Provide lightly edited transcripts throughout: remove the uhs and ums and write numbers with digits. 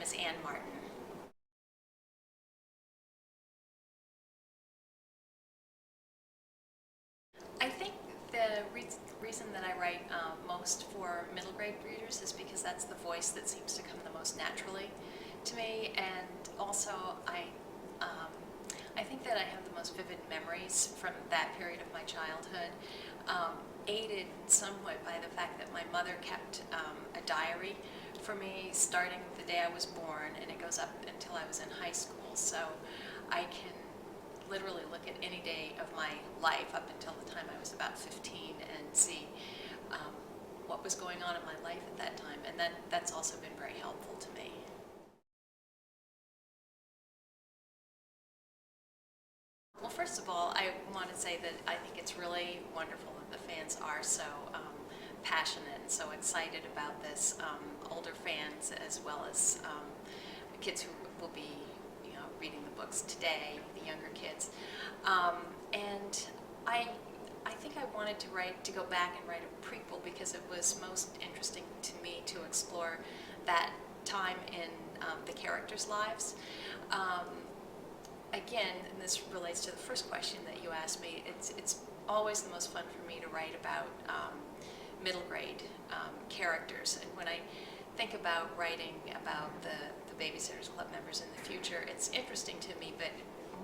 is Anne Martin. I think the reason that I write most for middle grade readers is because that's the voice that seems to come the most naturally to me, and also I think that I have the most vivid memories from that period of my childhood, aided somewhat by the fact that my mother kept a diary for me starting the day I was born, and it goes up until I was in high school. So I can literally look at any day of my life up until the time I was about 15 and see what was going on in my life at that time, and that's also been very helpful to me. Well, first of all, I want to say that I think it's really wonderful that the fans are so passionate and so excited about this. Older fans as well as kids who will be, reading the books today, the younger kids. And I think I wanted to go back and write a prequel because it was most interesting to me to explore that time in the characters' lives. Again, and this relates to the first question that you asked me, it's always the most fun for me to write about middle grade characters. And when I think about writing about the Babysitters Club members in the future, it's interesting to me, but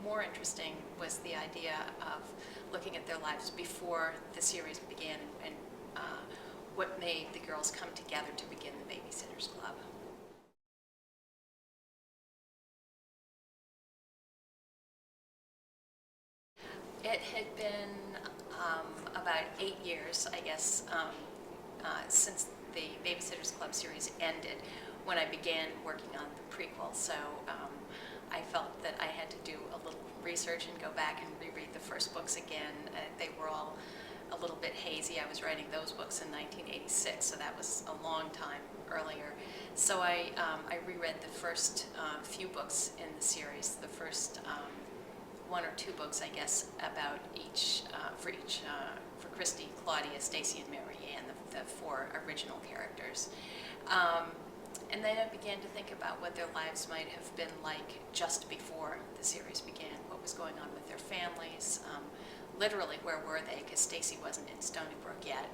more interesting was the idea of looking at their lives before the series began and what made the girls come together to begin the Babysitters Club. It had been about 8 years, I guess, since the Babysitters Club series ended when I began working on the prequel. So I felt that I had to do a little research and go back and reread the first books again. They were all a little bit hazy. I was writing those books in 1986, so that was a long time earlier. So I reread the first few books in the series, the first 1 or 2 books, I guess, about for Christy, Claudia, Stacy, and Mary Ann, the 4 original characters. And then I began to think about what their lives might have been like just before the series began, what was going on with their families, literally where were they, because Stacy wasn't in Stoneybrook yet.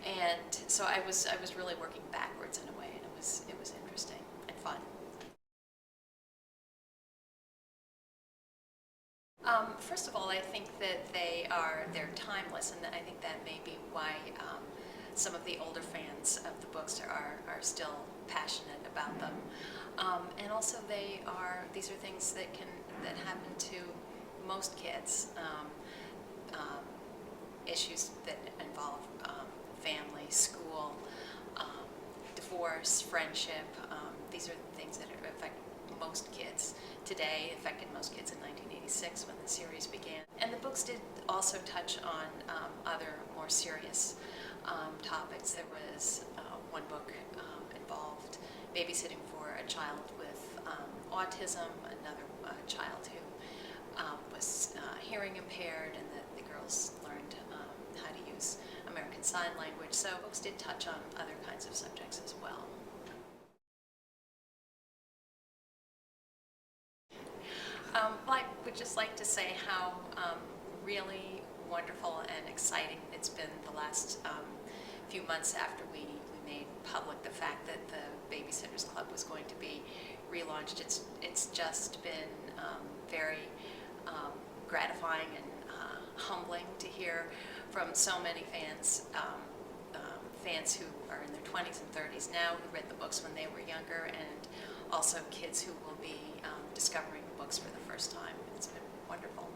And so I was really working backwards in a way, and it was interesting and fun. First of all, I think that they're timeless, and I think that may be why some of the older fans of the books are still passionate about them. And also these are things that happen to most kids. Issues that involve family, school, divorce, friendship. These are things that affect most kids today, affected most kids in 1986 when the series began. And the books did also touch on other more serious topics. There was one book involved babysitting for a child with autism, another child who was hearing impaired, and the girls learned how to use American Sign Language. So books did touch on other kinds of subjects as well. Well, I would just like to say how really wonderful and exciting it's been the last few months after we made public the fact that the Babysitters Club was going to be relaunched. It's just been very gratifying and humbling to hear from so many fans, fans who are in their 20s and 30s now, who read the books when they were younger, and also kids who will be discovering the books for the first time. It's been wonderful.